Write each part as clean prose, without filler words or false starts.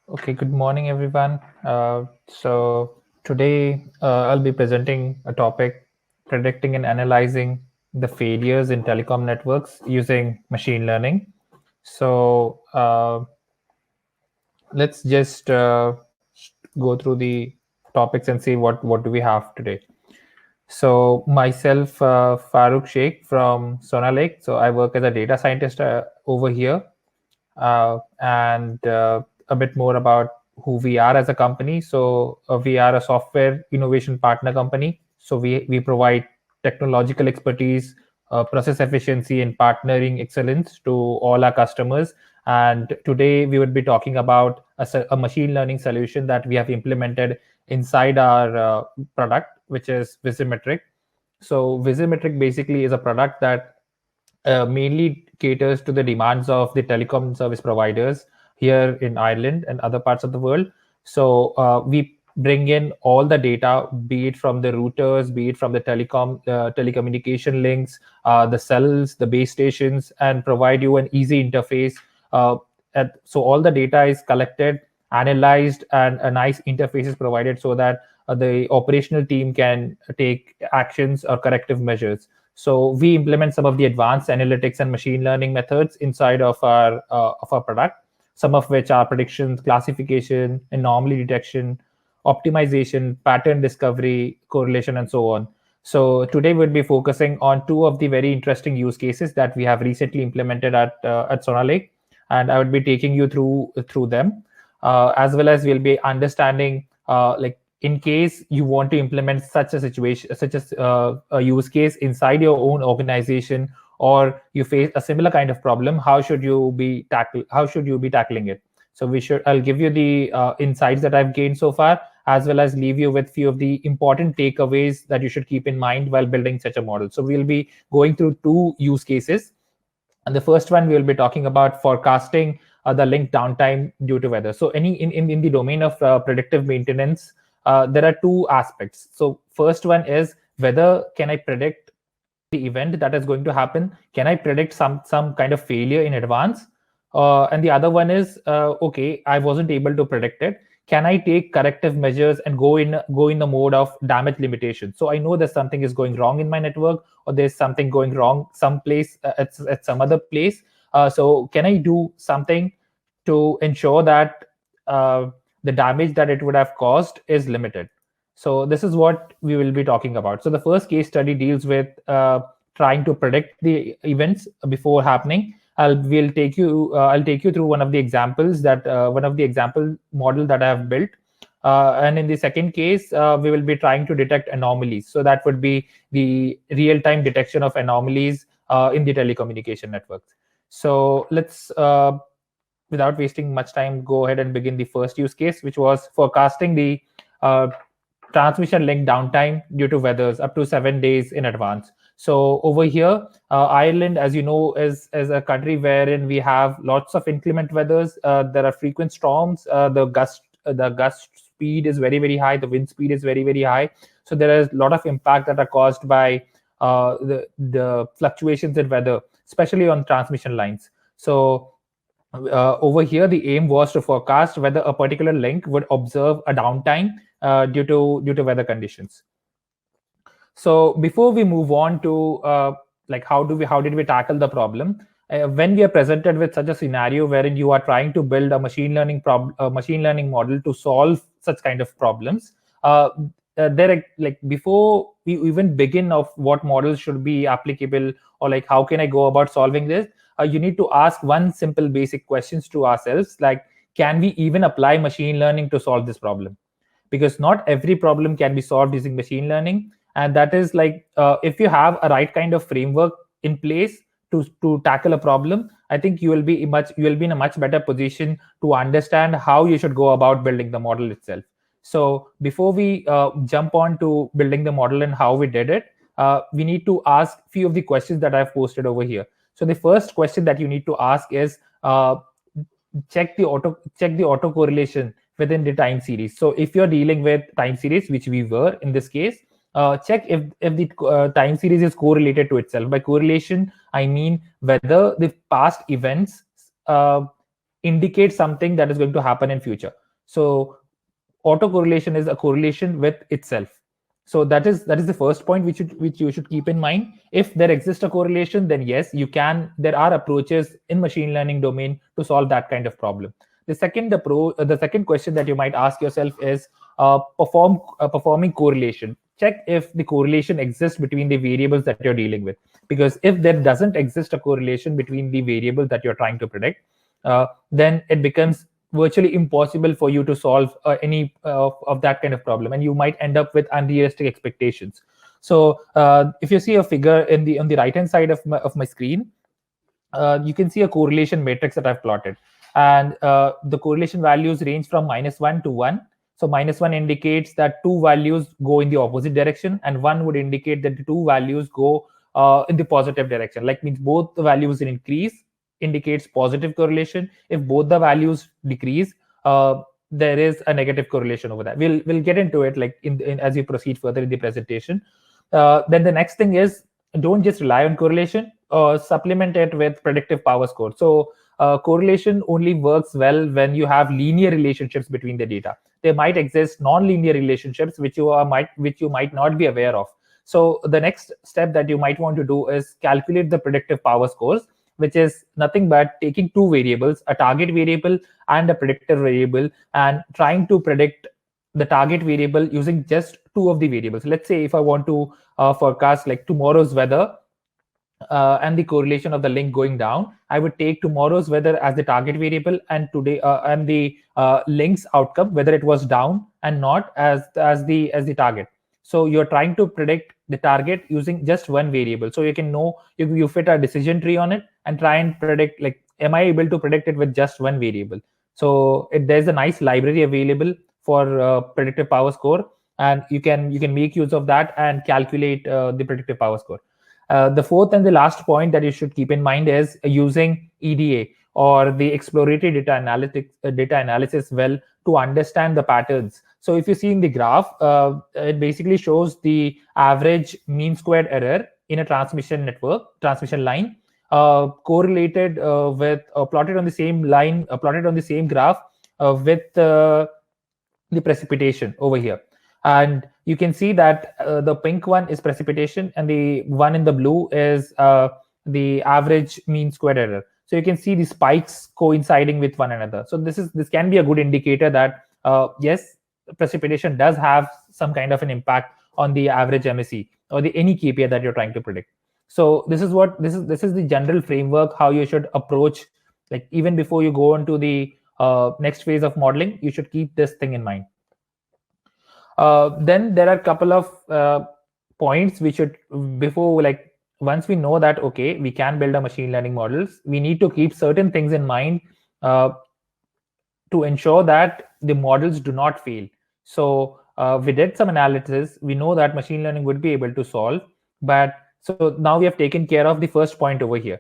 Okay, good morning, everyone. So today I'll be presenting a topic predicting and analyzing the failures in telecom networks using machine learning. So let's just go through the topics and see what do we have today. So myself, Farooq Sheikh from Sonalake. So I work as a data scientist over here, and a bit more about who we are as a company. So we are a software innovation partner company. So we provide technological expertise, process efficiency, and partnering excellence to all our customers. And today we would be talking about a machine learning solution that we have implemented inside our product, which is Visimetric. So Visimetric basically is a product that mainly caters to the demands of the telecom service providers here in Ireland and other parts of the world. So we bring in all the data, be it from the routers, be it from the telecommunication links, the cells, the base stations, and provide you an easy interface. Uh, so all the data is collected, analyzed, and a nice interface is provided so that the operational team can take actions or corrective measures. So we implement some of the advanced analytics and machine learning methods inside of our product. Some of which are predictions, classification, anomaly detection, optimization, pattern discovery, correlation, and so on. So today we'll be focusing on two of the very interesting use cases that we have recently implemented at Sonalake, and I would be taking you through them, as well as we'll be understanding like in case you want to implement such a situation, such as a use case inside your own organization, or you face a similar kind of problem, how should you be tackling it? So I'll give you the insights that I've gained so far, as well as leave you with few of the important takeaways that you should keep in mind while building such a model. So we'll be going through two use cases, and the first one we will be talking about forecasting the link downtime due to weather. So in the domain of predictive maintenance, there are two aspects. So first one is whether can I predict the event that is going to happen? Can I predict some kind of failure in advance? And the other one is okay, I wasn't able to predict it. Can I take corrective measures and go in the mode of damage limitation? So I know that something is going wrong in my network, or there's something going wrong someplace at some other place. So can I do something to ensure that the damage that it would have caused is limited? So this is what we will be talking about. So the first case study deals with trying to predict the events before happening. I'll take you through one of the example model that I have built. And in the second case, we will be trying to detect anomalies. So that would be the real-time detection of anomalies in the telecommunication networks. So let's, without wasting much time, go ahead and begin the first use case, which was forecasting the uh, transmission link downtime due to weathers up to 7 days in advance. So over here, Ireland, as you know, is a country wherein we have lots of inclement weathers. There are frequent storms. The gust speed is very high. The wind speed is very high. So there is a lot of impact that are caused by the fluctuations in weather, especially on transmission lines. So over here, the aim was to forecast whether a particular link would observe a downtime due to weather conditions. So before we move on to like how did we tackle the problem, when we are presented with such a scenario wherein you are trying to build a machine learning model to solve such kind of problems, uh, like before we even begin of what models should be applicable, or like how can I go about solving this, you need to ask one simple basic questions to ourselves, like can we even apply machine learning to solve this problem? Because not every problem can be solved using machine learning, and that is like if you have a right kind of framework in place to tackle a problem, I think you will be in a much better position to understand how you should go about building the model itself. So before we jump on to building the model and how we did it, we need to ask few of the questions that I've posted over here. So the first question that you need to ask is check the auto correlation within the time series. So if you're dealing with time series, which we were in this case, check if the time series is correlated to itself. By correlation, I mean whether the past events uh, indicates something that is going to happen in future. So autocorrelation is a correlation with itself. So that is the first point which you should keep in mind. If there exists a correlation, then yes, you can. There are approaches in machine learning domain to solve that kind of problem. The second question that you might ask yourself is performing correlation. Check if the correlation exists between the variables that you're dealing with. Because if there doesn't exist a correlation between the variables that you're trying to predict, then it becomes virtually impossible for you to solve any of that kind of problem, and you might end up with unrealistic expectations. So if you see a figure in the on the right hand side of my screen, you can see a correlation matrix that I've plotted, and the correlation values range from -1 to 1. So -1 indicates that two values go in the opposite direction, and 1 would indicate that the two values go in the positive direction. Like, means both the values increase indicates positive correlation. If both the values decrease, there is a negative correlation over that. We'll get into it like in as we proceed further in the presentation. Then the next thing is, don't just rely on correlation, supplement it with predictive power score. So correlation only works well when you have linear relationships between the data. There might exist non-linear relationships which you might not be aware of. So the next step that you might want to do is calculate the predictive power scores, which is nothing but taking two variables, a target variable and a predictor variable, and trying to predict the target variable using just two of the variables. Let's say if I want to forecast like tomorrow's weather and the correlation of the link going down, I would take tomorrow's weather as the target variable, and today and the link's outcome, whether it was down and not, as the target. So you're trying to predict the target using just one variable. So you can know, you fit a decision tree on it and try and predict, like, am I able to predict it with just one variable? So there's a nice library available for predictive power score, and you can make use of that and calculate the predictive power score. The fourth and the last point that you should keep in mind is using EDA, or the exploratory data analysis well, to understand the patterns. So if you see in the graph, it basically shows the average mean squared error in a transmission line, correlated with plotted on the same line, plotted on the same graph with the precipitation over here. And you can see that the pink one is precipitation, and the one in the blue is the average mean squared error. So you can see the spikes coinciding with one another. So this can be a good indicator that yes, precipitation does have some kind of an impact on the average MSE or any KPI that you're trying to predict. So this is the general framework how you should approach, like, even before you go into the next phase of modeling, you should keep this thing in mind. Then there are a couple of points we should, before, like, once we know that, okay, we can build a machine learning models, we need to keep certain things in mind to ensure that the models do not fail. So we did some analysis. We know that machine learning would be able to solve, but so now we have taken care of the first point over here.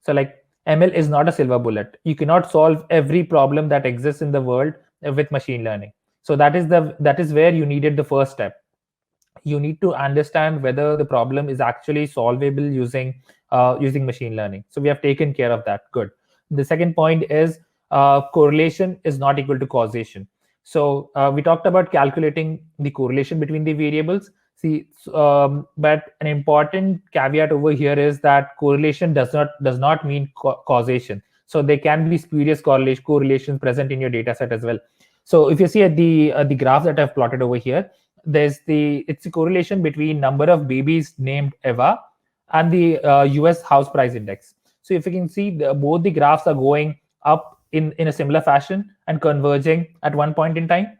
So, like, ML is not a silver bullet. You cannot solve every problem that exists in the world with machine learning. So that is where you needed the first step. You need to understand whether the problem is actually solvable using machine learning. So we have taken care of that. Good. The second point is correlation is not equal to causation. So we talked about calculating the correlation between the variables. But an important caveat over here is that correlation does not mean causation. So there can be spurious correlations present in your data set as well. So if you see at the graph that I've plotted over here, it's the correlation between number of babies named Eva and the US house price index. So if you can see, both the graphs are going up in a similar fashion and converging at one point in time.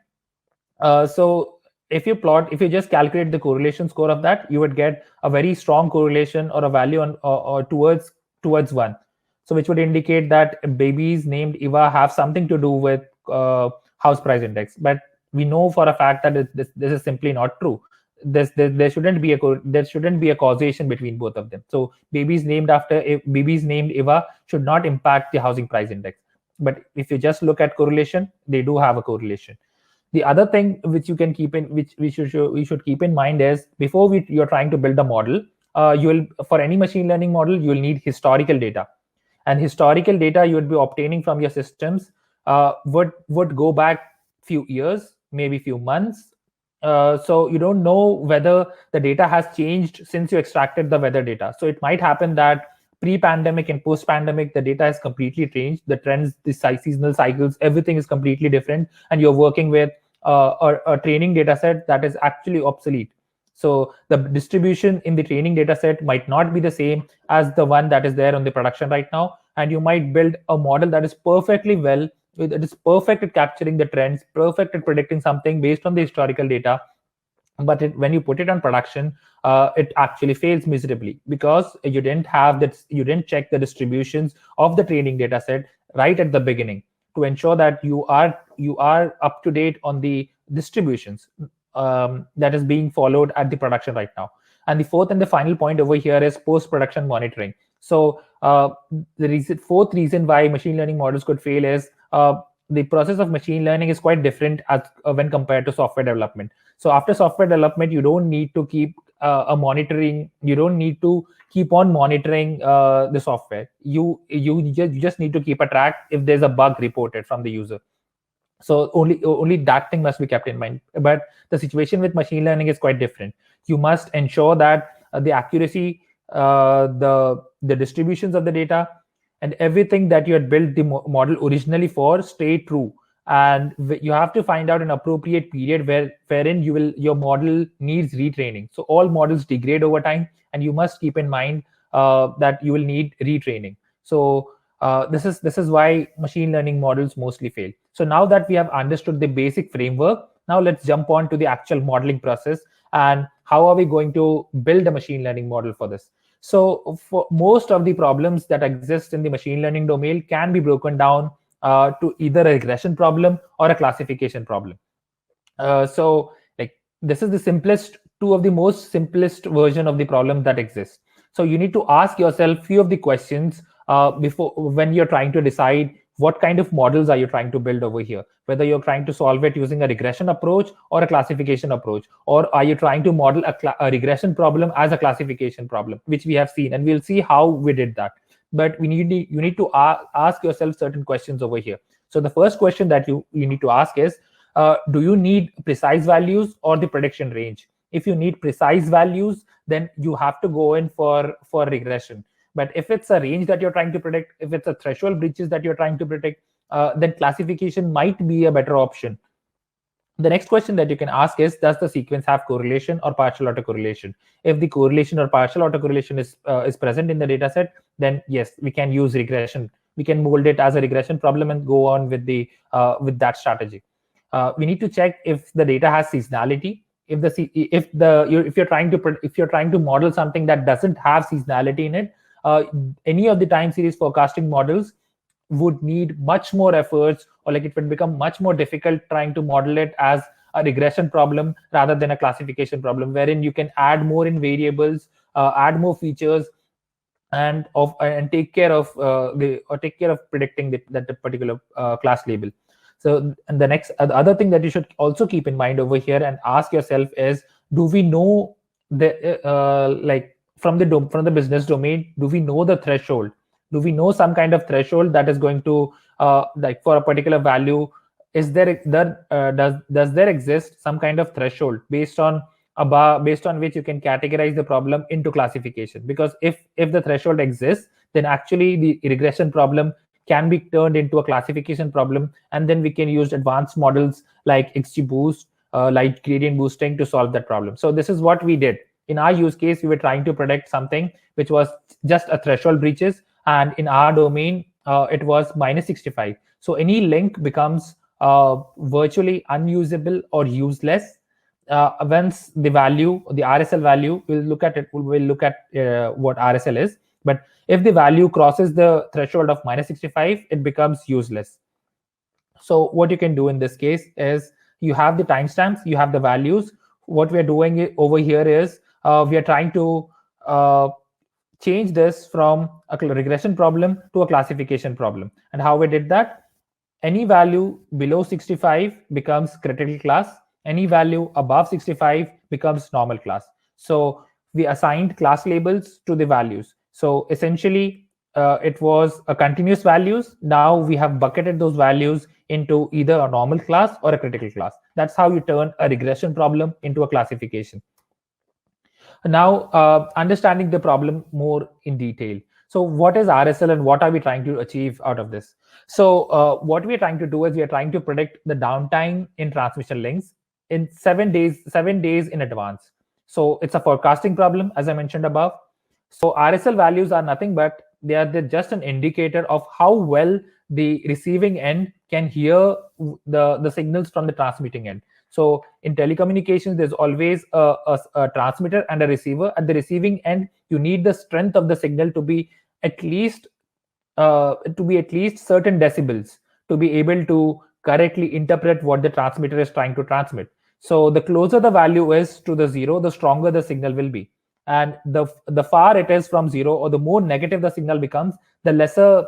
So if you just calculate the correlation score of that, you would get a very strong correlation or a value on or towards 1. So which would indicate that babies named Eva have something to do with house price index. But we know for a fact that this is simply not true. There shouldn't be a causation between both of them. So babies named Eva should not impact the housing price index. But if you just look at correlation, they do have a correlation. The other thing which you can keep in, which we should keep in mind is, before you're trying to build a model, for any machine learning model, you'll need historical data. and historical data you would be obtaining from your systems would go back few years, maybe few months. So you don't know whether the data has changed since you extracted the weather data. So it might happen that pre-pandemic and post-pandemic, the data has completely changed. The trends, the seasonal cycles, everything is completely different, and you're working with a training data set that is actually obsolete. So the distribution in the training data set might not be the same as the one that is there on the production right now, and you might build a model that is perfectly well, it is perfect at capturing the trends, perfect at predicting something based on the historical data, but when you put it on production, it actually fails miserably because you didn't have that, you didn't check the distributions of the training data set right at the beginning to ensure that you are up to date on the distributions that is being followed at the production right now. And the fourth and the final point over here is post-production monitoring. So fourth reason why machine learning models could fail is the process of machine learning is quite different as when compared to software development. So after software development, you don't need to keep you don't need to keep on monitoring the software. You just need to keep a track if there's a bug reported from the user. So only that thing must be kept in mind. But the situation with machine learning is quite different. You must ensure that the accuracy, the distributions of the data, and everything that you had built the model originally for stay true. And you have to find out an appropriate period wherein your model needs retraining. So all models degrade over time, and you must keep in mind that you will need retraining. So this is why machine learning models mostly fail. So now that we have understood the basic framework, now let's jump on to the actual modeling process and how are we going to build a machine learning model for this. So for most of the problems that exist in the machine learning domain can be broken down to either a regression problem or a classification problem. So like this is the simplest, two of the most simplest version of the problem that exists. So you need to ask yourself few of the questions before when you're trying to decide what kind of models are you trying to build over here, whether you're trying to solve it using a regression approach or a classification approach, or are you trying to model a regression problem as a classification problem, which we have seen, and we'll see how we did that. But you need to ask yourself certain questions over here. So the first question that you need to ask is, do you need precise values or the prediction range? If you need precise values, then you have to go in for regression. But if it's a range that you're trying to predict, if it's a threshold breaches that you're trying to predict, then classification might be a better option. The next question that you can ask is, does the sequence have correlation or partial autocorrelation? If the correlation or partial autocorrelation is present in the data set, then yes, we can use regression. We can mold it as a regression problem and go on with that strategy. We need to check if the data has seasonality. If you're trying to model something that doesn't have seasonality in it, any of the time series forecasting models would need much more efforts, or like it would become much more difficult trying to model it as a regression problem rather than a classification problem, wherein you can add more in variables, add more features, and take care of predicting that particular class label. So, and the other thing that you should also keep in mind over here and ask yourself is, do we know from the business domain, do we know the threshold? Do we know some kind of threshold that is going to like for a particular value? Is there does there exist some kind of threshold based on which you can categorize the problem into classification? Because if the threshold exists, then actually the regression problem can be turned into a classification problem, and then we can use advanced models like XGBoost, like gradient boosting to solve that problem. So this is what we did. In our use case, we were trying to predict something which was just a threshold breaches, and in our domain, it was -65. So any link becomes virtually unusable or useless once the RSL value, we'll look at what RSL is. But if the value crosses the threshold of -65, it becomes useless. So what you can do in this case is, you have the timestamps, you have the values. What we are doing over here is we are trying to change this from a regression problem to a classification problem. And how we did that? Any value below 65 becomes critical class. Any value above 65 becomes normal class. So we assigned class labels to the values. So essentially, it was a continuous values. Now we have bucketed those values into either a normal class or a critical class. That's how you turn a regression problem into a classification. Now, understanding the problem more in detail. So what is RSL and what are we trying to achieve out of this? So what we are trying to do is we are trying to predict the downtime in transmission links in 7 days in advance. So it's a forecasting problem, as I mentioned above. So RSL values are nothing but they're just an indicator of how well the receiving end can hear the signals from the transmitting end. So in telecommunications, there's always a transmitter and a receiver. At the receiving end, you need the strength of the signal to be at least certain decibels to be able to correctly interpret what the transmitter is trying to transmit. So the closer the value is to the zero, the stronger the signal will be. And the far it is from zero, or the more negative the signal becomes, the lesser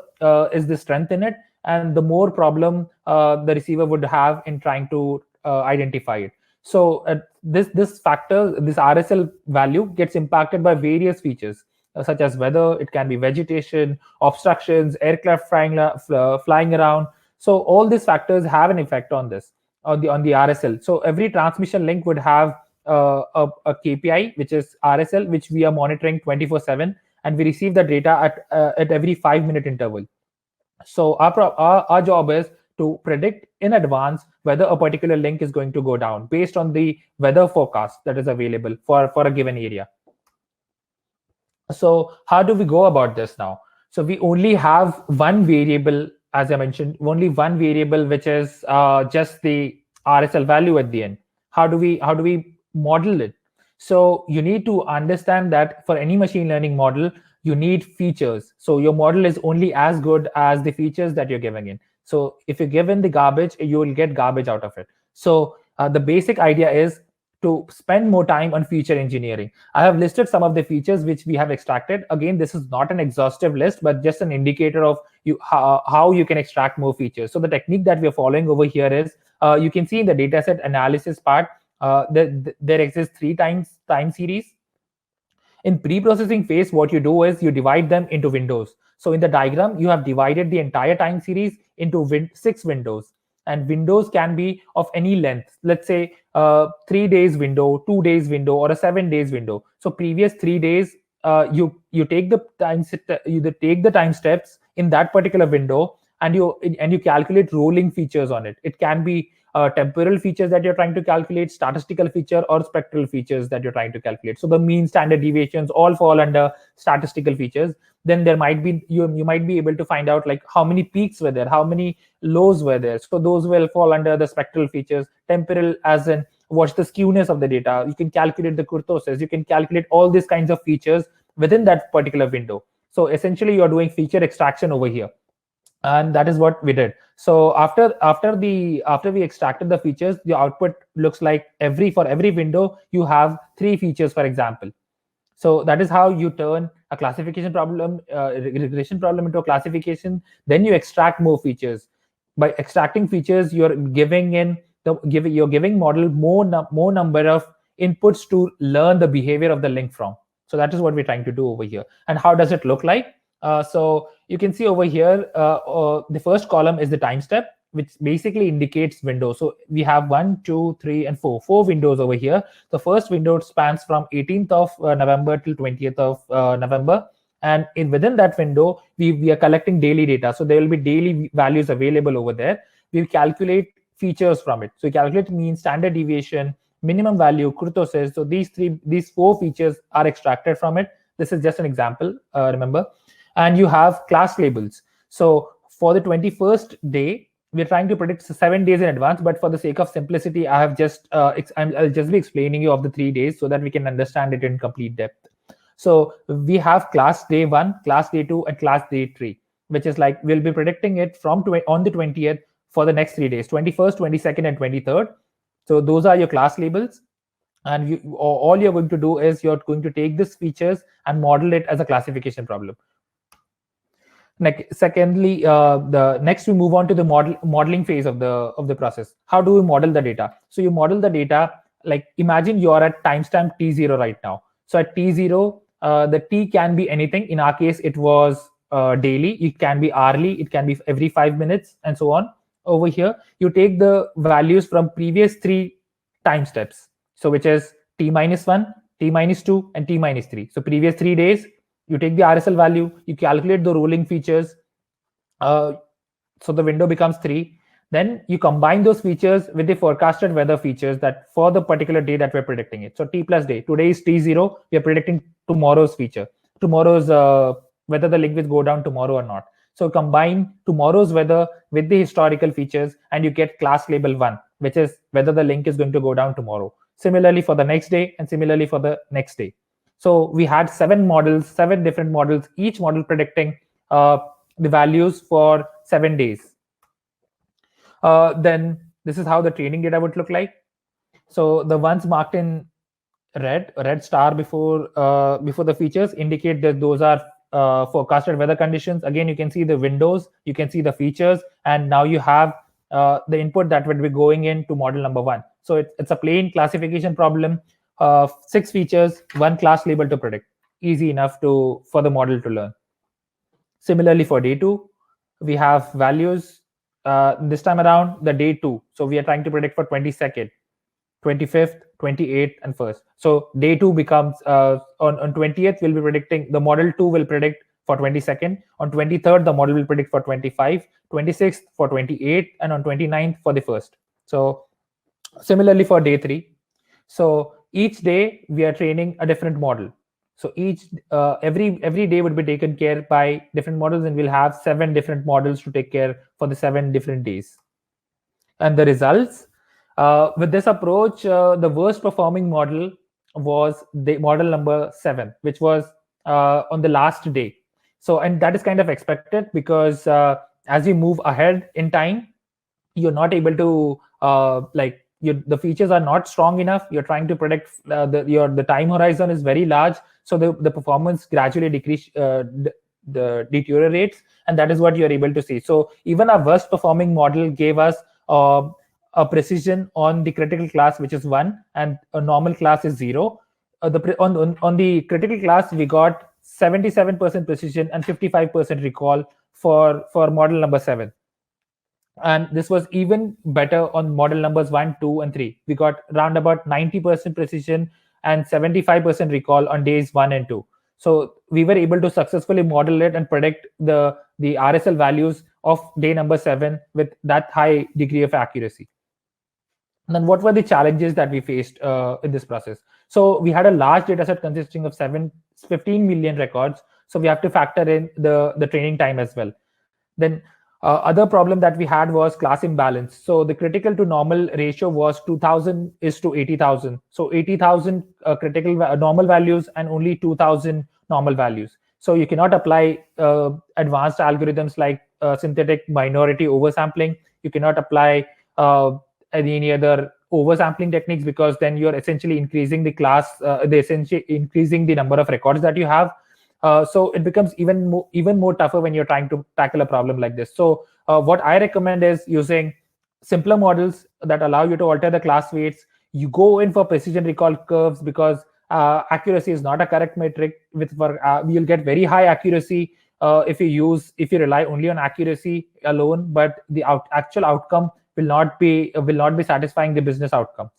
is the strength in it, and the more problem the receiver would have in trying to identify it. So this RSL value gets impacted by various features such as weather. It can be vegetation, obstructions, aircraft flying around. So all these factors have an effect on this on the RSL. So every transmission link would have a KPI, which is RSL, which we are monitoring 24/7, and we receive the data at every 5-minute interval. So our job is to predict in advance whether a particular link is going to go down based on the weather forecast that is available for a given area. So how do we go about this now? So we only have one variable, as I mentioned, only one variable, which is just the RSL value at the end. How do we model it? So you need to understand that for any machine learning model, you need features. So your model is only as good as the features that you're giving in. So if you give in the garbage, you will get garbage out of it. So the basic idea is to spend more time on feature engineering. I have listed some of the features which we have extracted. Again, this is not an exhaustive list, but just an indicator of how you can extract more features. So the technique that we're following over here is, you can see in the dataset analysis part, there exists 3 time series. In pre-processing phase, what you do is you divide them into windows. So in the diagram, you have divided the entire time series into 6 windows. And windows can be of any length. Let's say 3 days window, 2 days window, or a 7 days window. So previous 3 days, you take the time steps in that particular window, and you calculate rolling features on it. It can be temporal features that you're trying to calculate, statistical feature, or spectral features that you're trying to calculate. So the mean, standard deviations all fall under statistical features. Then there might be you might be able to find out like how many peaks were there, how many lows were there. So those will fall under the spectral features. Temporal, as in what's the skewness of the data. You can calculate the kurtosis. You can calculate all these kinds of features within that particular window. So essentially, you're doing feature extraction over here, and that is what we did. So after we extracted the features, the output looks like for every window you have 3 features, for example. So that is how you turn a classification problem, regression problem, into a classification. Then you extract more features. By extracting features, you're giving model more number of inputs to learn the behavior of the link from. So that is what we're trying to do over here. And how does it look like? So you can see over here, the first column is the time step, which basically indicates windows. So we have 1, 2, 3, and 4 windows over here. The first window spans from 18th of November till 20th of November. And within that window, we are collecting daily data. So there will be daily values available over there. We calculate features from it. So we calculate mean, standard deviation, minimum value, kurtosis. So these 4 features are extracted from it. This is just an example, remember. And you have class labels. So for the 21st day, we're trying to predict 7 days in advance, but for the sake of simplicity, I'll just be explaining you of the 3 days so that we can understand it in complete depth. So we have class day 1, class day 2, and class day 3, which is like we'll be predicting it from on the 20th for the next 3 days, 21st, 22nd, and 23rd. So those are your class labels. And all you're going to do is you're going to take these features and model it as a classification problem. Secondly, the next we move on to the modeling phase of the process. How do we model the data? So you model the data, like imagine you're at timestamp T0 right now. So at T0, the T can be anything. In our case, it was daily, it can be hourly, it can be every 5 minutes, and so on. Over here, you take the values from previous 3 time steps. So which is t-1, t-2, and t-3. So previous 3 days, you take the RSL value, you calculate the rolling features. So the window becomes 3. Then you combine those features with the forecasted weather features that for the particular day that we're predicting it. So t plus day. Today is t0. We are predicting tomorrow's feature. Tomorrow's whether the link will go down tomorrow or not. So combine tomorrow's weather with the historical features, and you get class label 1, which is whether the link is going to go down tomorrow. Similarly for the next day, and similarly for the next day. So we had 7 different models, each model predicting the values for 7 days. Then this is how the training data would look like. So the ones marked in red star before the features indicate that those are forecasted weather conditions. Again, you can see the windows, you can see the features, and now you have the input that would be going into model number 1. So it's a plain classification problem, 6 features, 1 class label to predict. Easy enough for the model to learn. Similarly for day 2, we have values. This time around, the day 2. So we are trying to predict for 22nd, 25th, 28th, and 1st. So day 2 becomes on 20th, we'll be predicting, the model 2 will predict for 22nd. On 23rd, the model will predict for 25, 26th for 28, and on 29th for the 1st. So similarly for day 3. So each day we are training a different model. So every day would be taken care by different models, and we'll have 7 different models to take care for the 7 different days. And the results with this approach, the worst performing model was the model number 7, which was on the last day. So, and that is kind of expected because as you move ahead in time, you're not able to the features are not strong enough. You're trying to predict the time horizon is very large, so the performance gradually deteriorates, and that is what you're able to see. So even our worst performing model gave us a precision on the critical class, which is 1, and a normal class is 0. On the critical class, we got 77% precision and 55% recall for model number 7. And this was even better on model numbers 1, 2, and 3. We got around about 90% precision and 75% recall on days 1 and 2. So we were able to successfully model it and predict the RSL values of day number 7 with that high degree of accuracy. And then what were the challenges that we faced in this process? So we had a large data set consisting of 15 million records. So we have to factor in the training time as well. Then other problem that we had was class imbalance. So the critical to normal ratio was 2000 is to 80,000. So 80,000 critical normal values and only 2,000 normal values. So you cannot apply advanced algorithms like synthetic minority oversampling. You cannot apply any other oversampling techniques, because then you're essentially increasing the increasing the number of records that you have. So it becomes even more tougher when you're trying to tackle a problem like this. So what I recommend is using simpler models that allow you to alter the class weights. You go in for precision recall curves because accuracy is not a correct metric. You'll get very high accuracy if you rely only on accuracy alone, but the actual outcome will not be satisfying the business outcomes.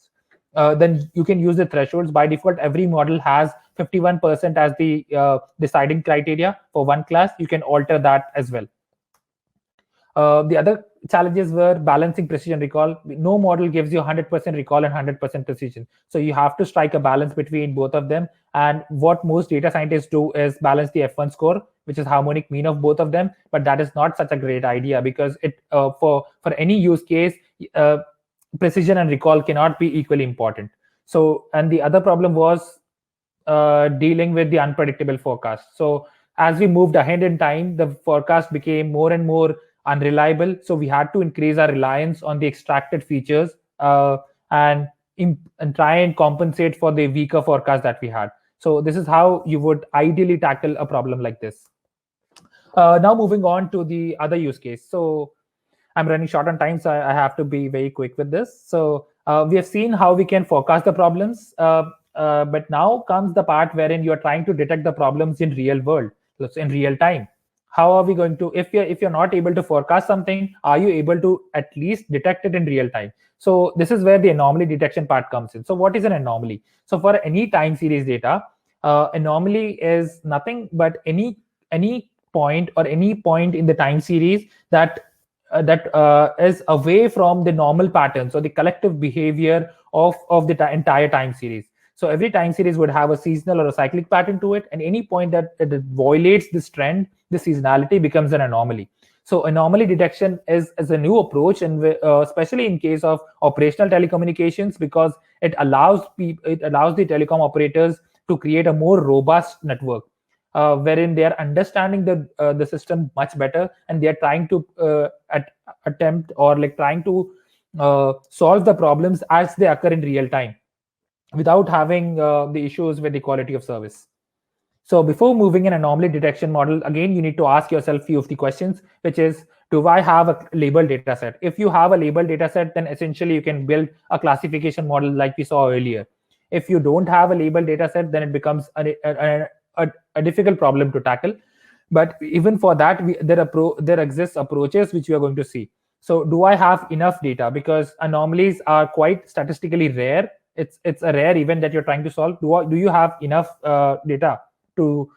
Then you can use the thresholds. By default, every model has 51% as the deciding criteria for one class. You can alter that as well. The other challenges were balancing precision recall. No model gives you 100% recall and 100% precision. So you have to strike a balance between both of them. And what most data scientists do is balance the F1 score, which is harmonic mean of both of them. But that is not such a great idea, because for any use case, precision and recall cannot be equally important. So, and the other problem was dealing with the unpredictable forecast. So as we moved ahead in time, the forecast became more and more unreliable. So we had to increase our reliance on the extracted features and try and compensate for the weaker forecast that we had. So this is how you would ideally tackle a problem like this. Now moving on to the other use case. So I'm running short on time, so I have to be very quick with this. So we have seen how we can forecast the problems, but now comes the part wherein you're trying to detect the problems in real world, in real time. how are we going to, if you're not able to forecast something, are you able to at least detect it in real time? So this is where the anomaly detection part comes in. So what is an anomaly? So for any time series data, anomaly is nothing but any point or any point in the time series that is away from the normal pattern, so the collective behavior of the entire time series. So every time series would have a seasonal or a cyclic pattern to it, and any point that violates this trend, the seasonality, becomes an anomaly. So anomaly detection is a new approach, and especially in case of operational telecommunications, because it allows the telecom operators to create a more robust network, wherein they are understanding the system much better, and they are trying to attempt, or like trying to solve the problems as they occur in real time, without having the issues with the quality of service. So before moving an anomaly detection model, again, you need to ask yourself few of the questions, which is, do I have a labeled data set? If you have a labeled data set, then essentially you can build a classification model like we saw earlier. If you don't have a labeled data set, then it becomes a difficult problem to tackle. But even for that, there exists approaches which we are going to see. So do I have enough data? Because anomalies are quite statistically rare. It's a rare event that you're trying to solve. Do you have enough data to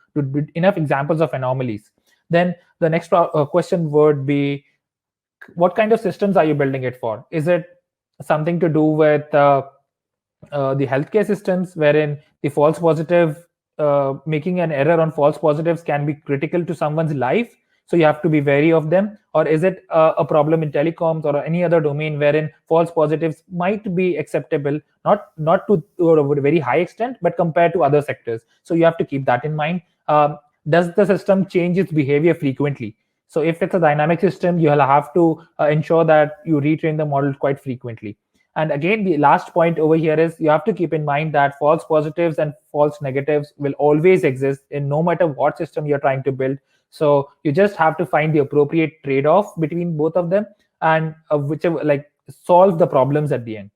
enough examples of anomalies? Then the next question would be, what kind of systems are you building it for? Is it something to do with the healthcare systems, wherein the false positive, making an error on false positives can be critical to someone's life, so you have to be wary of them? Or is it a problem in telecoms or any other domain wherein false positives might be acceptable, not to a very high extent, but compared to other sectors? So you have to keep that in mind. Does the system change its behavior frequently? So if it's a dynamic system, you'll have to ensure that you retrain the model quite frequently. And again, the last point over here is, you have to keep in mind that false positives and false negatives will always exist in no matter what system you're trying to build. So you just have to find the appropriate trade-off between both of them, and whichever, like, solve the problems at the end.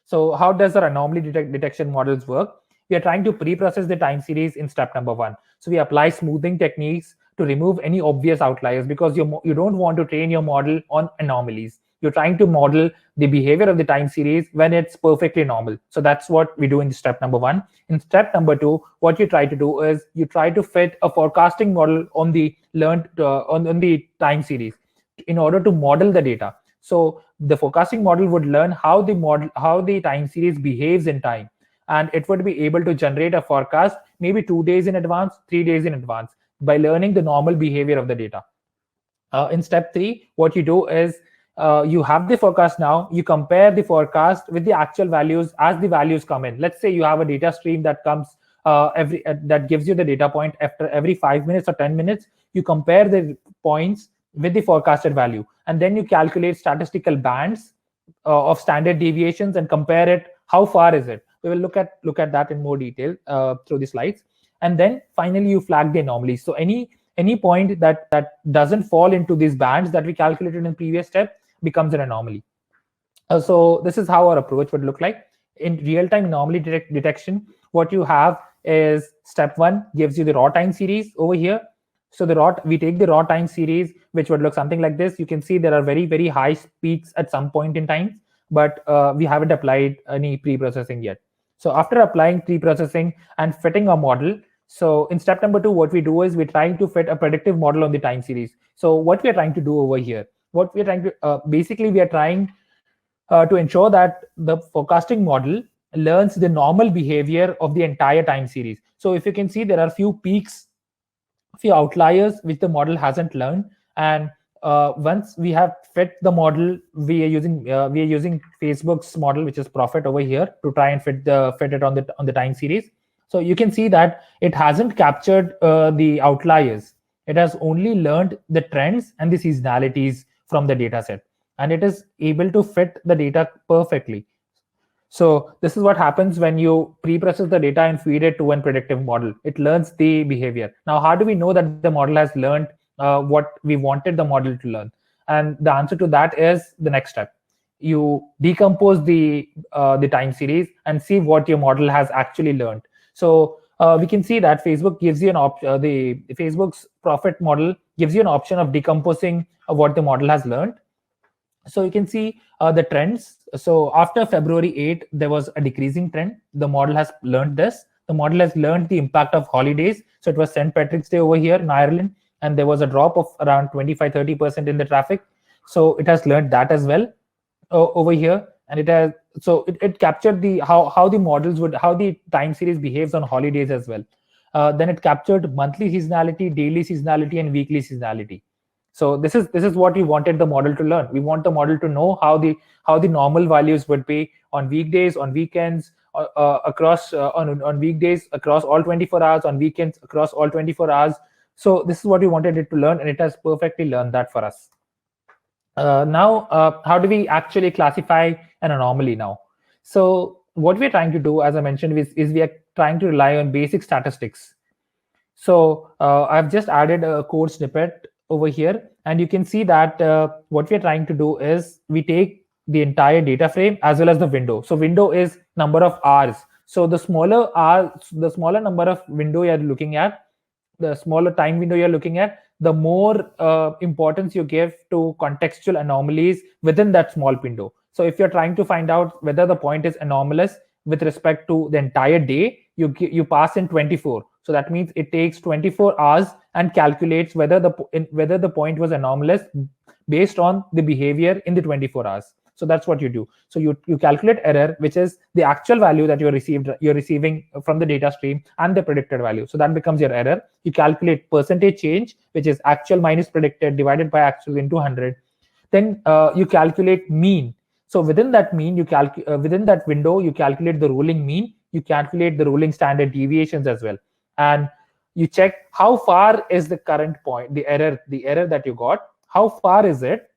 So how does our anomaly detection models work? We are trying to pre-process the time series in step number 1. So we apply smoothing techniques to remove any obvious outliers, because you don't want to train your model on anomalies. You're trying to model the behavior of the time series when it's perfectly normal. So that's what we do in step number 1. In step number 2, what you try to do is you try to fit a forecasting model on the learned on the time series in order to model the data. So the forecasting model would learn how the time series behaves in time, and it would be able to generate a forecast maybe 2 days in advance, 3 days in advance, by learning the normal behavior of the data. In step 3, what you do is, you have the forecast now, you compare the forecast with the actual values as the values come in. Let's say you have a data stream that comes that gives you the data point after every 5 minutes or 10 minutes. You compare the points with the forecasted value, and then you calculate statistical bands of standard deviations and compare it. How far is it? We will look at that in more detail through the slides. And then finally you flag the anomalies. So any point that doesn't fall into these bands that we calculated in previous step becomes an anomaly. So this is how our approach would look like. In real-time anomaly detection, what you have is, step 1 gives you the raw time series over here. So we take the raw time series, which would look something like this. You can see there are very, very high peaks at some point in time, but we haven't applied any pre-processing yet. So after applying pre-processing and fitting a model, so in step number 2, what we do is we're trying to fit a predictive model on the time series. So what we're trying to do over here, what we're trying to basically we are trying to ensure that the forecasting model learns the normal behavior of the entire time series. So if you can see, there are few peaks, few outliers which the model hasn't learned. And once we have fit the model, we are using Facebook's model, which is Prophet over here, to try and fit it on the time series. So you can see that it hasn't captured the outliers. It has only learned the trends and the seasonalities from the data set, and it is able to fit the data perfectly. So this is what happens when you pre-process the data and feed it to one predictive model. It learns the behavior. Now, how do we know that the model has learned what we wanted the model to learn? And the answer to that is the next step. You decompose the time series and see what your model has actually learned. So we can see that Facebook gives you an option. The Facebook's profit model gives you an option of decomposing what the model has learned. So you can see the trends. So after February 8, there was a decreasing trend. The model has learned this. The model has learned the impact of holidays. So it was St. Patrick's Day over here in Ireland, and there was a drop of around 25-30% in the traffic. So it has learned that as well over here, and it has, so it captured the how the models would, how the time series behaves on holidays as well. Then it captured monthly seasonality, daily seasonality, and weekly seasonality. So this is what we wanted the model to learn. We want the model to know how the normal values would be on weekdays, on weekends, across on weekdays across all 24 hours, on weekends across all 24 hours. So this is what we wanted it to learn, and it has perfectly learned that for us. Now, how do we actually classify an anomaly now? So what we're trying to do, as I mentioned, is we are trying to rely on basic statistics. So I've just added a code snippet over here, and you can see that what we're trying to do is we take the entire data frame as well as the window. So window is number of hours. So the smaller number of window you're looking at, the smaller time window you're looking at, the more importance you give to contextual anomalies within that small window. So if you're trying to find out whether the point is anomalous with respect to the entire day, you pass in 24. So that means it takes 24 hours and calculates whether the point was anomalous based on the behavior in the 24 hours. So that's what you do. So you calculate error, which is the actual value that you're receiving from the data stream and the predicted value. So that becomes your error. You calculate percentage change, which is actual minus predicted divided by actual into 100. Then you calculate mean. So within that mean, within that window, you calculate the ruling mean. You calculate the ruling standard deviations as well, and you check how far is the current point, the error that you got. How far is it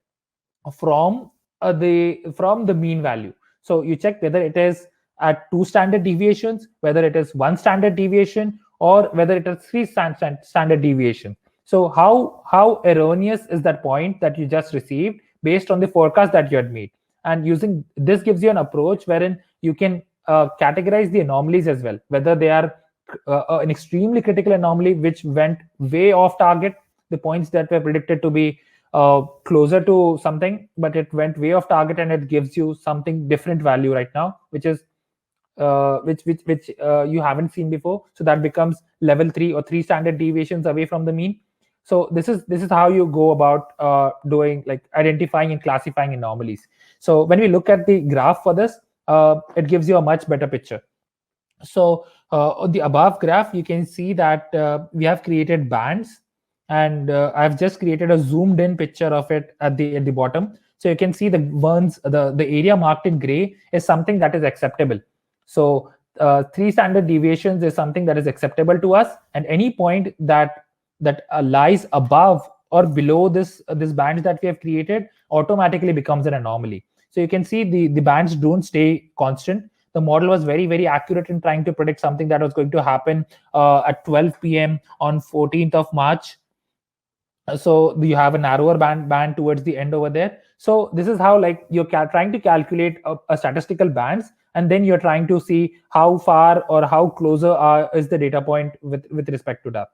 from the mean value? So you check whether it is at 2 standard deviations, whether it is 1 standard deviation, or whether it is 3 standard deviation. So how erroneous is that point that you just received based on the forecast that you had made? And using this gives you an approach wherein you can categorize the anomalies as well, whether they are an extremely critical anomaly which went way off target, the points that were predicted to be closer to something, but it went way off target and it gives you something different value right now, which is which you haven't seen before. So that becomes level 3 or 3 standard deviations away from the mean. So this is how you go about doing, like, identifying and classifying anomalies. So when we look at the graph for this, it gives you a much better picture. So on the above graph, you can see that we have created bands, and I've just created a zoomed in picture of it at the bottom. So you can see the ones, the area marked in gray is something that is acceptable. So 3 standard deviations is something that is acceptable to us, and any point that lies above or below this band that we have created automatically becomes an anomaly. So you can see the bands don't stay constant. The model was very, very accurate in trying to predict something that was going to happen at 12 p.m. on 14th of March. So you have a narrower band towards the end over there. So this is how, like, you're trying to calculate a statistical bands, and then you're trying to see how far or how closer is the data point with respect to that.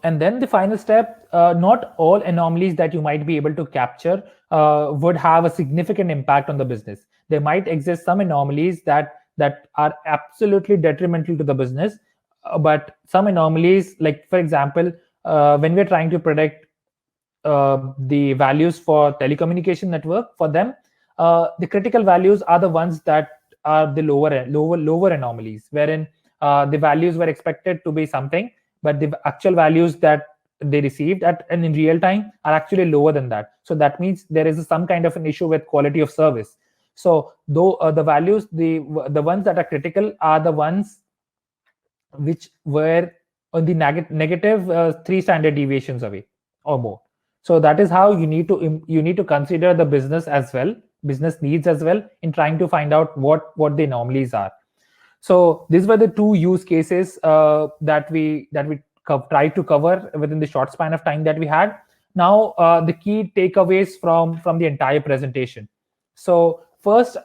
And then the final step, not all anomalies that you might be able to capture would have a significant impact on the business. There might exist some anomalies that are absolutely detrimental to the business, but some anomalies, like for example, when we're trying to predict the values for telecommunication network, for them, the critical values are the ones that are the lower anomalies, wherein the values were expected to be something, but the actual values that they received in real time are actually lower than that. So that means there is some kind of an issue with quality of service. So though the values, the ones that are critical are the ones which were on the negative 3 standard deviations away or more. So that is how you need to consider the business as well, business needs as well, in trying to find out what the anomalies are. So these were the 2 use cases that we tried to cover within the short span of time that we had. Now the key takeaways from the entire presentation. So first,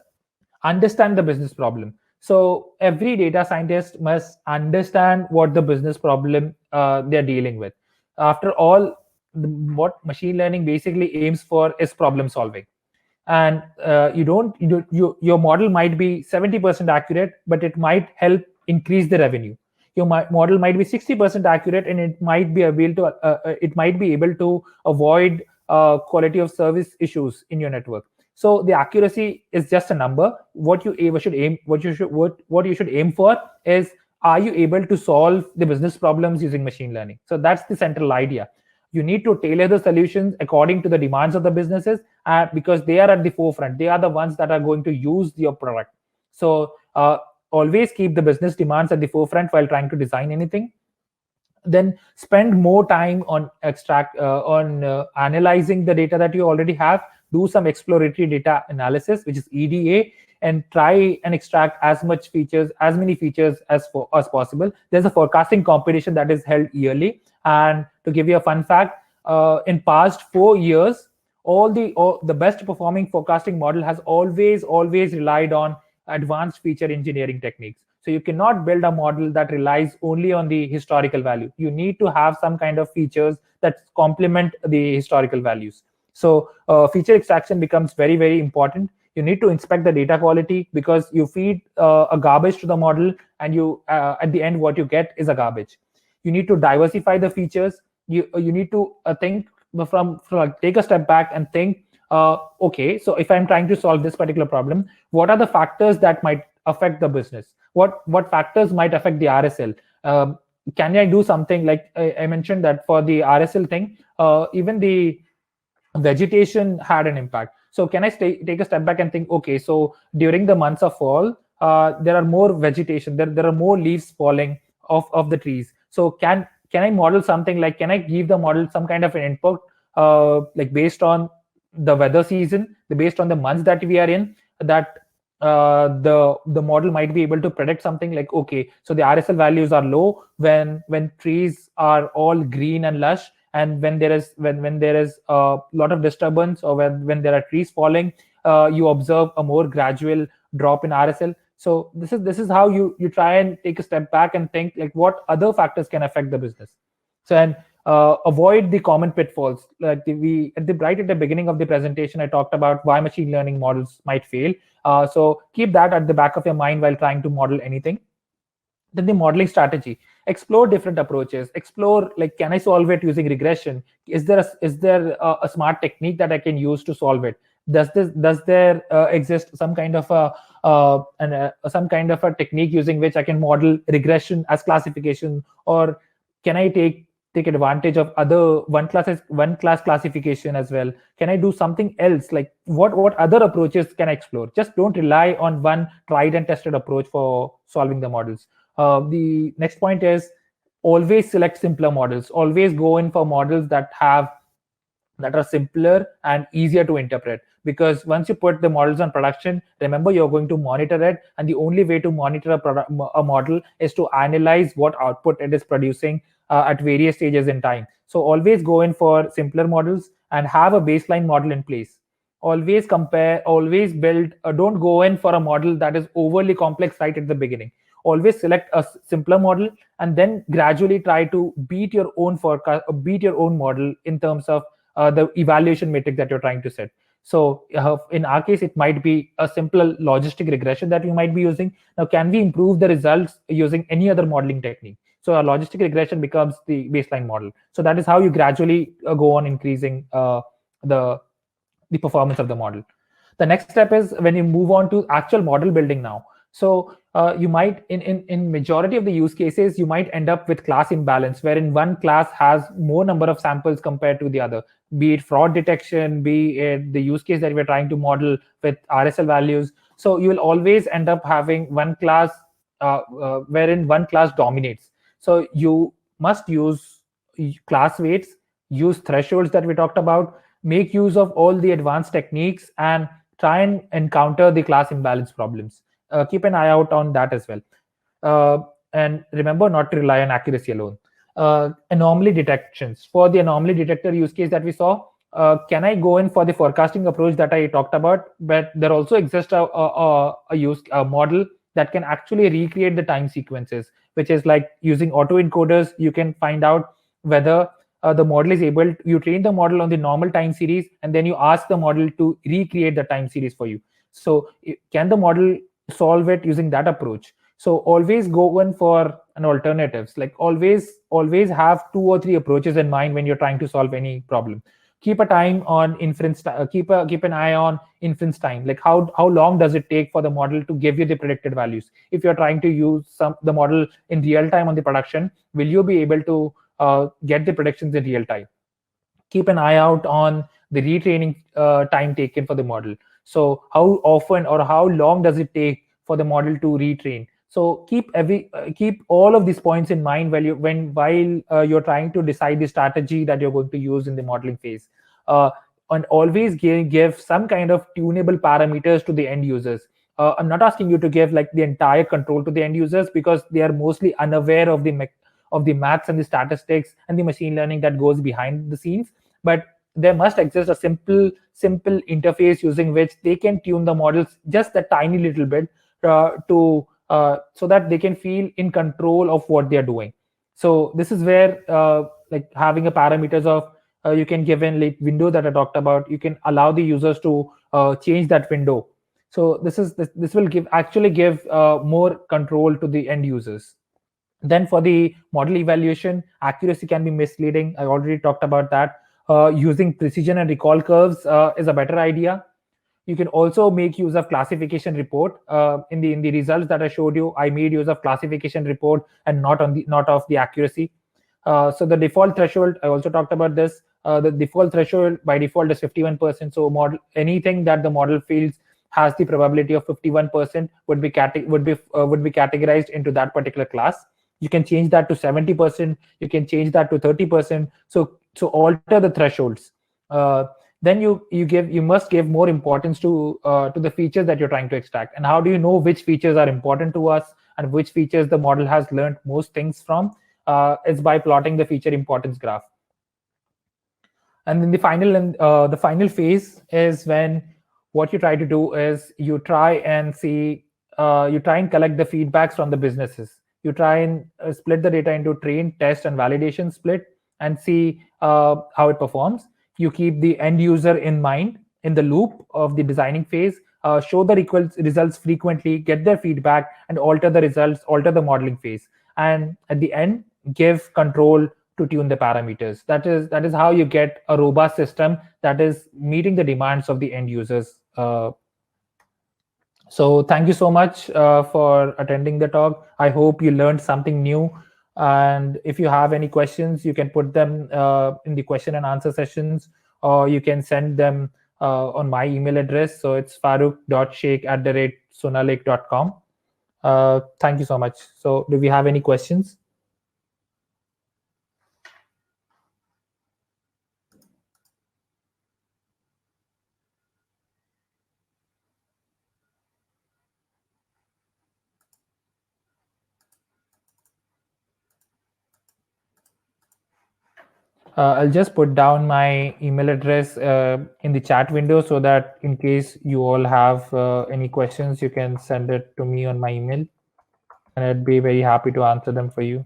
understand the business problem. So every data scientist must understand what the business problem they're dealing with. After all, what machine learning basically aims for is problem solving. And your model might be 70% accurate, but it might help increase the revenue. Your model might be 60% accurate, and it might be able to avoid quality of service issues in your network. So the accuracy is just a number. What you should aim for is, are you able to solve the business problems using machine learning? So that's the central idea. You need to tailor the solutions according to the demands of the businesses, because they are at the forefront. They are the ones that are going to use your product. So always keep the business demands at the forefront while trying to design anything. Then spend more time on analyzing the data that you already have. Do some exploratory data analysis, which is EDA, and try and extract as many features as possible. There's a forecasting competition that is held yearly. And to give you a fun fact, in past 4 years, all the best performing forecasting model has always relied on advanced feature engineering techniques. So you cannot build a model that relies only on the historical value. You need to have some kind of features that complement the historical values. So feature extraction becomes very, very important. You need to inspect the data quality, because you feed a garbage to the model, and at the end, what you get is a garbage. You need to diversify the features. You need to take a step back and think, okay, so if I'm trying to solve this particular problem, what are the factors that might affect the business? What factors might affect the RSL? Can I do something like I mentioned that for the RSL thing, even the vegetation had an impact. So can I take a step back and think, okay, so during the months of fall, there are more vegetation, there are more leaves falling of the trees. So can I model something like, can I give the model some kind of an input, like based on the weather season, based on the months that we are in, that the model might be able to predict something like, okay, so the RSL values are low when trees are all green and lush, and when there is a lot of disturbance, or when there are trees falling, you observe a more gradual drop in RSL. So this is how you try and take a step back and think, like, what other factors can affect the business. So, and avoid the common pitfalls. Like right at the beginning of the presentation, I talked about why machine learning models might fail. So keep that at the back of your mind while trying to model anything. Then the modeling strategy: explore different approaches. Explore, like, can I solve it using regression? Is there a smart technique that I can use to solve it? Does there exist some kind of a technique using which I can model regression as classification? Or can I take advantage of other one class classification as well? Can I do something else? Like, what other approaches can I explore? Just don't rely on one tried and tested approach for solving the models. The next point is, always select simpler models. Always go in for models that are simpler and easier to interpret, because once you put the models on production, remember, you're going to monitor it, and the only way to monitor a model is to analyze what output it is producing at various stages in time. So always go in for simpler models and have a baseline model in place. Always compare, always build. Don't go in for a model that is overly complex right at the beginning. Always select a simpler model, and then gradually try to beat your own forecast, beat your own model in terms of the evaluation metric that you're trying to set. So in our case, it might be a simple logistic regression that we might be using. Now, can we improve the results using any other modeling technique? So a logistic regression becomes the baseline model. So that is how you gradually go on increasing the performance of the model. The next step is when you move on to actual model building now. So you might, in majority of the use cases, you might end up with class imbalance, wherein one class has more number of samples compared to the other, be it fraud detection, be it the use case that we're trying to model with RSL values. So you will always end up having one class wherein one class dominates. So you must use class weights, use thresholds that we talked about, make use of all the advanced techniques, and try and encounter the class imbalance problems. Keep an eye out on that as well. And remember not to rely on accuracy alone. Anomaly detections. For the anomaly detector use case that we saw, can I go in for the forecasting approach that I talked about? But there also exists a model that can actually recreate the time sequences, which is like using autoencoders. You can find out whether the model is able you train the model on the normal time series, and then you ask the model to recreate the time series for you. So can the model solve it using that approach? So always go one for an alternatives. Like always have two or three approaches in mind when you're trying to solve any problem. Keep a time on inference. Keep an eye on inference time. Like how long does it take for the model to give you the predicted values? If you're trying to use the model in real time on the production, will you be able to get the predictions in real time? Keep an eye out on the retraining time taken for the model. So how often or how long does it take for the model to retrain? So keep all of these points in mind while you're trying to decide the strategy that you're going to use in the modeling phase. uh, and always give some kind of tunable parameters to the end users. I'm not asking you to give like the entire control to the end users, because they are mostly unaware of the maths and the statistics and the machine learning that goes behind the scenes. But there must exist a simple interface using which they can tune the models just a tiny little bit, to so that they can feel in control of what they are doing. So this is where like having a parameters of you can give in like window that I talked about. You can allow the users to change that window. So this will give more control to the end users. Then for the model evaluation, accuracy can be misleading. I already talked about that. Using precision and recall curves is a better idea. You can also make use of classification report. In the results that I showed you, I made use of classification report and not of the accuracy. So the default threshold, I also talked about this. The default threshold by default is 51%. So model anything that the model feels has the probability of 51% would be categorized into that particular class. You can change that to 70%. You can change that to 30%. So alter the thresholds. Uh, then you must give more importance to the features that you're trying to extract. And how do you know which features are important to us and which features the model has learned most things from? Is by plotting the feature importance graph. And then the final phase is when what you try to do is you try and collect the feedbacks from the businesses. You try and split the data into train, test, and validation split, and see how it performs. You keep the end user in mind in the loop of the designing phase. Show the results frequently, get their feedback, and alter the results, alter the modeling phase. And at the end, give control to tune the parameters. That is how you get a robust system that is meeting the demands of the end users. So thank you so much for attending the talk. I hope you learned something new. And if you have any questions, you can put them in the question and answer sessions, or you can send them on my email address. So it's farooq.sheikh@sonalake.com. Thank you so much. So do we have any questions? I'll just put down my email address in the chat window, so that in case you all have any questions, you can send it to me on my email, and I'd be very happy to answer them for you.